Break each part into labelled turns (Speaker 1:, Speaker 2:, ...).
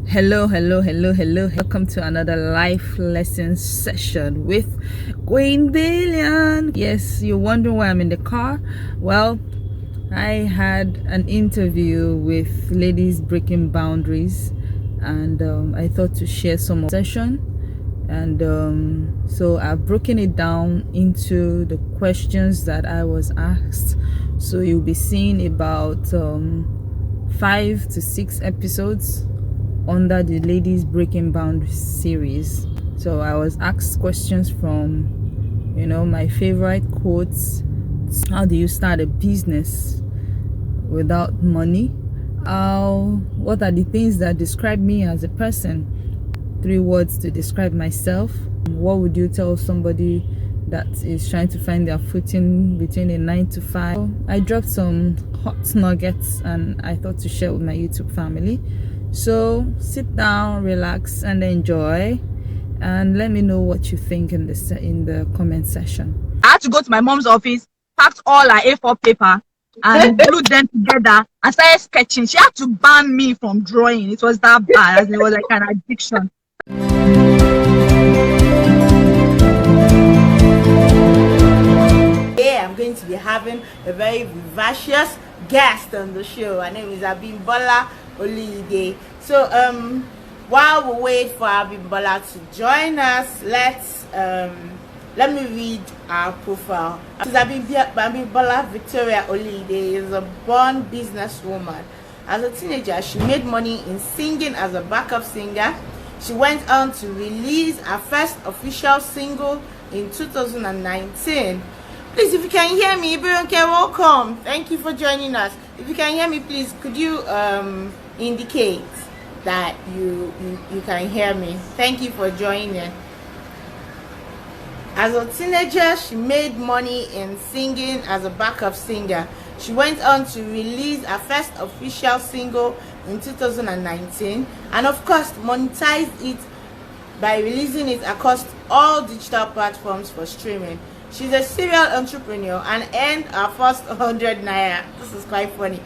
Speaker 1: Hello. Welcome to another life lesson session with Queen Billion. Yes, you're wondering why I'm in the car. Well, I had an interview with Ladies Breaking Boundaries, and I thought to share some session. And so I've broken it down into the questions that I was asked. So you'll be seeing about 5 to 6 episodes under the Ladies Breaking Boundaries series. So I was asked questions from, my favorite quotes. How do you start a business without money? What are the things that describe me as a person? 3 words to describe myself. What would you tell somebody that is trying to find their footing between a 9 to 5? I dropped some hot nuggets and I thought to share with my YouTube family. So sit down, relax, and enjoy. And let me know what you think in the comment section.
Speaker 2: I had to go to my mom's office, packed all her A4 paper, and glued them together and started sketching. She had to ban me from drawing. It was that bad, as it was like an addiction.
Speaker 3: Today I'm going to be having a very vivacious guest on the show. Her name is Abimbola Oliyide. So while we wait for Abimbola to join us, let me read our profile. Abimbola Victoria Oliyide is a born businesswoman. As a teenager, she made money in singing as a backup singer. She went on to release her first official single in 2019. Please, if you can hear me, Bironke, welcome. Thank you for joining us. If you can hear me, please, could you indicate that you can hear me? Thank you for joining. As a teenager, she made money in singing as a backup singer. She went on to release her first official single in 2019 and of course monetized it by releasing it across all digital platforms for streaming. She's a serial entrepreneur and earned her first 100 naira. This is quite funny.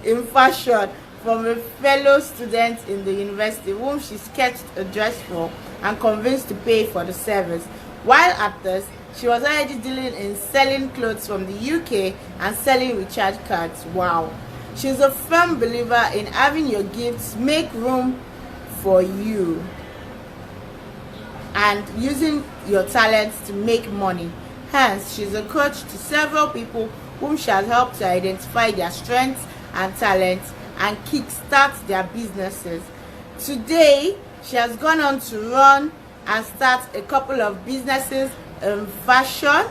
Speaker 3: In fashion from a fellow student in the university whom she sketched a dress for and convinced to pay for the service. While at this, she was already dealing in selling clothes from the UK and selling recharge cards. Wow. She's a firm believer in having your gifts make room for you and using your talents to make money. Hence, she's a coach to several people whom she has helped to identify their strengths and talents and kickstart their businesses. Today, she has gone on to run and start a couple of businesses in fashion,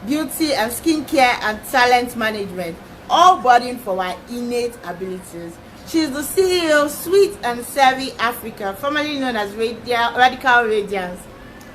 Speaker 3: beauty and skincare and talent management, all burdened for her innate abilities. She is the CEO of Sweet and Savvy Africa, formerly known as Radical Radiance.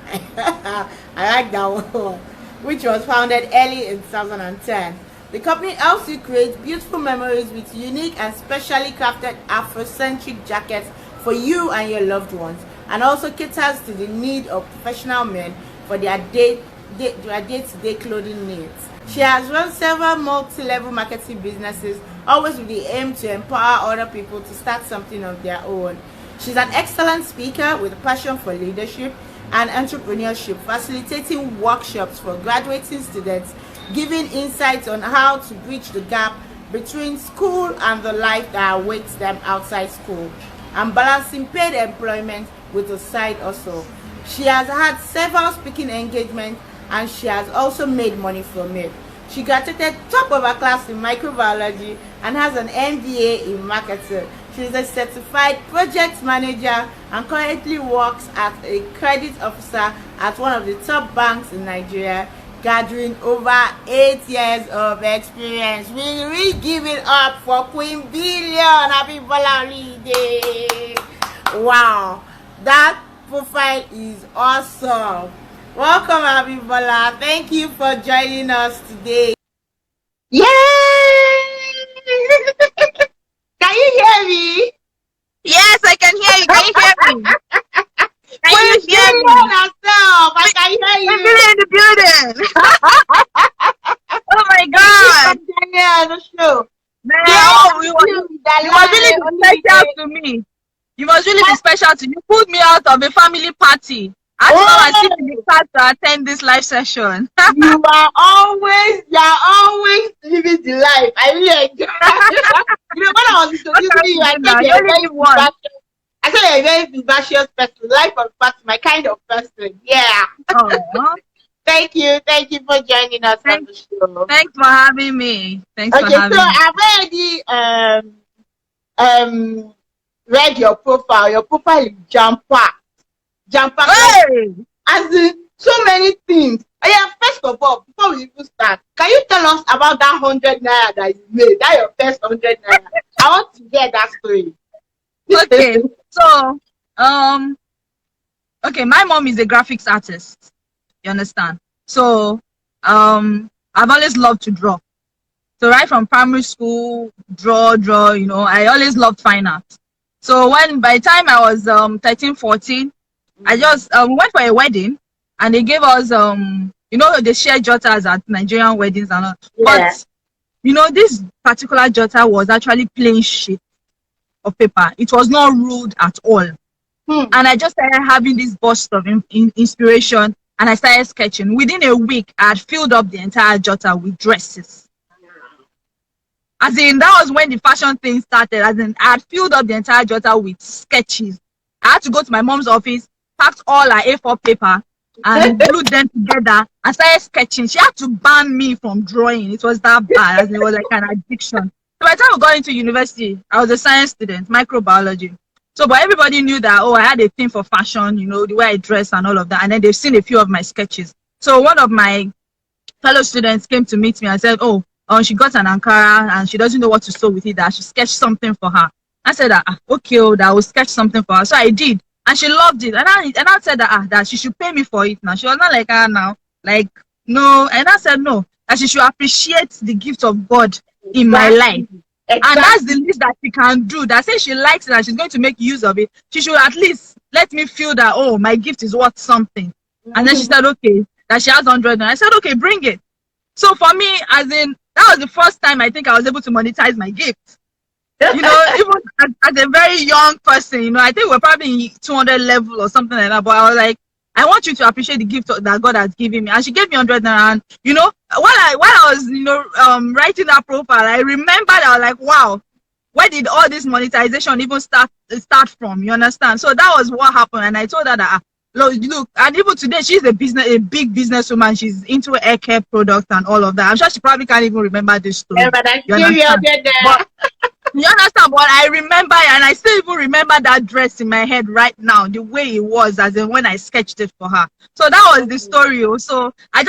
Speaker 3: I like that one, which was founded early in 2010. The company helps you create beautiful memories with unique and specially crafted Afrocentric jackets for you and your loved ones, and also caters to the need of professional men for their day-to-day clothing needs. She has run several multi-level marketing businesses, always with the aim to empower other people to start something of their own. She's an excellent speaker with a passion for leadership and entrepreneurship, facilitating workshops for graduating students, giving insights on how to bridge the gap between school and the life that awaits them outside school, and balancing paid employment with a side hustle. She has had several speaking engagements and she has also made money from it. She graduated top of her class in microbiology and has an MBA in marketing. She is a certified project manager and currently works as a credit officer at one of the top banks in Nigeria, gathering over 8 years of experience. We give it up for Queen Billion. Abimbola Victoria. Wow, that profile is awesome. Welcome, Abimbola. Thank you for joining us today.
Speaker 2: Yay! Can you hear me? Yes, I can hear you. Can you hear me? Can you hear me?
Speaker 3: Herself. I can hear you.
Speaker 2: We're in the building. Oh my God!
Speaker 3: On the show.
Speaker 2: Man, you were really special to me. You must really be special to you. Pulled me out of a family party. I had to come and sit in the car to attend this live session.
Speaker 3: You are always living the life. I really enjoy it. You know, when I was introducing you, I said
Speaker 2: You
Speaker 3: you're a
Speaker 2: only
Speaker 3: very
Speaker 2: live once.
Speaker 3: vivacious. I said you're a very vivacious person, life of person, my kind of person. Yeah.
Speaker 2: Oh,
Speaker 3: Thank you for joining us on the show.
Speaker 2: thanks for having me. Thanks for
Speaker 3: Okay,
Speaker 2: having
Speaker 3: so
Speaker 2: me.
Speaker 3: I've already read your profile. Your profile is jam-packed.
Speaker 2: Hey!
Speaker 3: As in so many things. Yeah, first of all, before we even start, can you tell us about that 100 naira that you made? That your first 100 naira. I want to hear that story.
Speaker 2: Okay, so okay, my mom is a graphics artist. You understand? So I've always loved to draw. So right from primary school, draw, you know, I always loved fine art. So by the time I was 13, 14, I just went for a wedding, and they gave us you know, they share jotters at Nigerian weddings and all.
Speaker 3: Yeah.
Speaker 2: But you know, this particular jotter was actually plain sheet of paper. It was not ruled at all. And I just started having this burst of inspiration, and I started sketching. Within a week, I had filled up the entire jotter with dresses. As in, that was when the fashion thing started. As in, I had filled up the entire jotter with sketches. I had to go to my mom's office, packed all her A4 paper, and glued them together and started sketching. She had to ban me from drawing. It was that bad. As in, it was like an addiction. So by the time we got into university, I was a science student, microbiology. So, but everybody knew that, oh, I had a thing for fashion, you know, the way I dress and all of that. And then they've seen a few of my sketches. So one of my fellow students came to meet me and said, oh, she got an Ankara and she doesn't know what to sew with it, that I should sketch something for her. I said, okay, that I will sketch something for her. So I did. And she loved it. And I said that she should pay me for it now. She was not like, now, like, no. And I said, no, that she should appreciate the gift of God in my life. Exactly. And that's the least that she can do. That says she likes it and she's going to make use of it. She should at least let me feel that, oh, my gift is worth something. And then she said, okay, that she has 100. And I said, okay, bring it. So for me, as in, that was the first time I think I was able to monetize my gift. You know, even as a very young person, you know, I think we're probably in 200 level or something like that. But I was like, I want you to appreciate the gift that God has given me. And she gave me 100 naira. And you know, while I was, you know, writing that profile, I remembered, I was like, wow, where did all this monetization even start from? You understand? So that was what happened. And I told her that, look, and even today she's a big businesswoman. She's into hair care products and all of that. I'm sure she probably can't even remember this story.
Speaker 3: Yeah, but I
Speaker 2: you understand? But I remember, and I still even remember that dress in my head right now, the way it was, as in when I sketched it for her. So that was the story. So I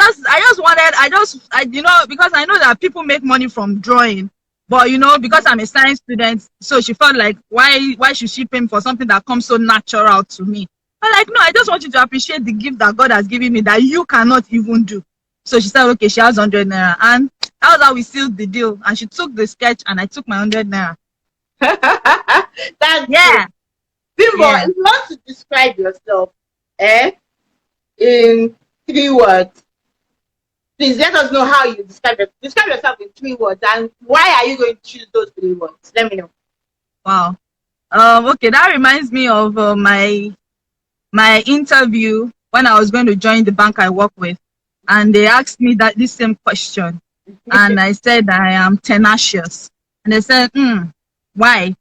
Speaker 2: you know, because I know that people make money from drawing, but you know, because I'm a science student, so she felt like, why should she pay me for something that comes so natural to me? I'm like, no, I just want you to appreciate the gift that God has given me that you cannot even do. So she said, okay, she has 100 naira. And that was how we sealed the deal. And she took the sketch and I took my 100 naira.
Speaker 3: That's
Speaker 2: yeah.
Speaker 3: Bimbo, if you want to describe yourself in 3 words, please let us know how you describe yourself in 3 words, and why are you going to choose those 3 words? Let me know.
Speaker 2: Wow. Okay, that reminds me of my interview when I was going to join the bank I work with. And they asked me this same question. And I said, I am tenacious. And they said, why?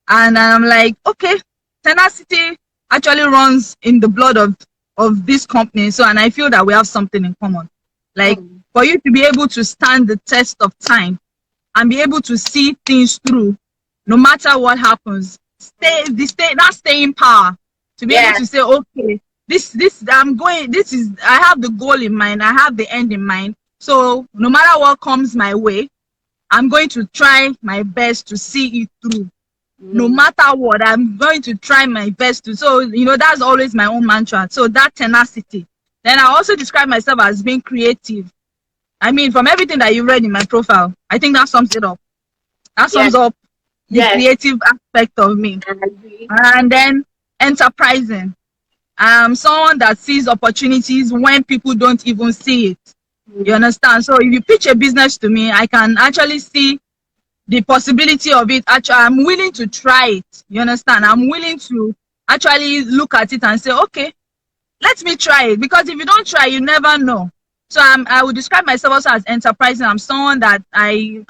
Speaker 2: And I'm like, okay, tenacity actually runs in the blood of this company. So, and I feel that we have something in common. Like, for you to be able to stand the test of time and be able to see things through, no matter what happens, that staying power, to be able to say, okay, I have the goal in mind, I have the end in mind. So no matter what comes my way, I'm going to try my best to see it through. No matter what, I'm going to try my best to. So, you know, that's always my own mantra. So that tenacity. Then I also describe myself as being creative. I mean, from everything that you read in my profile, I think that sums it up. That sums up the creative aspect of me. And then enterprising. I'm someone that sees opportunities when people don't even see it. You understand? So if you pitch a business to me, I can actually see the possibility of it, actually, I'm willing to try it. You understand? I'm willing to actually look at it and say, okay, let me try it. Because if you don't try, you never know. So I would describe myself also as enterprising. I'm someone that I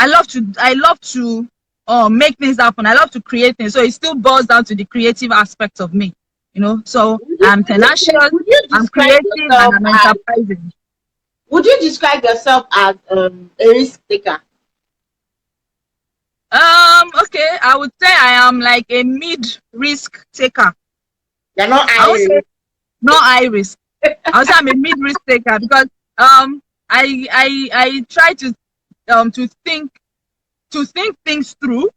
Speaker 2: love to make things happen. I love to create things. So it still boils down to the creative aspect of me, you know. So I'm tenacious, I'm creative, and I'm enterprising.
Speaker 3: Would you describe yourself as a risk taker?
Speaker 2: Okay, I would say I am like a mid-risk taker.
Speaker 3: You're not
Speaker 2: I would say
Speaker 3: Irish.
Speaker 2: no high risk. I would say I'm a mid-risk taker because I try to think things through,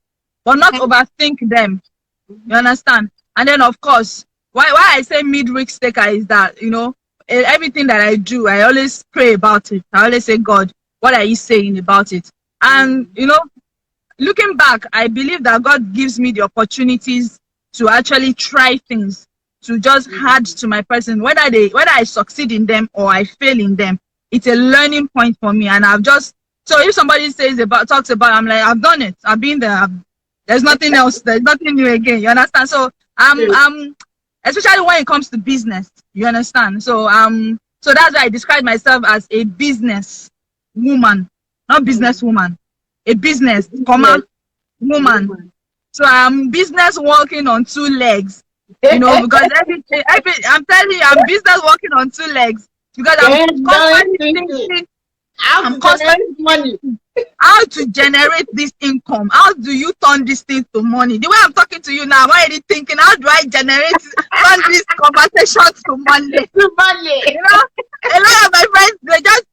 Speaker 2: but not overthink them. You understand? And then of course, why I say mid-risk taker is that, you know, everything that I do, I always pray about it. I always say, God, what are you saying about it? And you know, looking back, I believe that God gives me the opportunities to actually try things, to just add to my person, whether I succeed in them or I fail in them. It's a learning point for me, and I've just, so if somebody talks about, I'm like, I've done it, I've been there. There's nothing else. There's nothing new again. You understand? So I'm especially when it comes to business. You understand? So so that's why I describe myself as a business woman, not business woman, a business, woman. So I'm business walking on two legs, you know, because I'm telling you, I'm business walking on two legs because I'm constantly thinking,
Speaker 3: how to generate money.
Speaker 2: How to generate this income? How do you turn this thing to money? The way I'm talking to you now, I'm already thinking, how do I turn this conversation to money?
Speaker 3: To money.
Speaker 2: You know, a lot of my friends,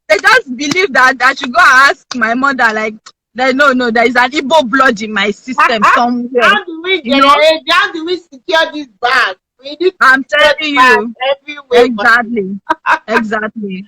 Speaker 2: they just believe that I should go and ask my mother, like, no, there is an Igbo blood in my system somewhere.
Speaker 3: How do we generate? How do we secure this bag? We need
Speaker 2: I'm telling you,
Speaker 3: everywhere.
Speaker 2: exactly.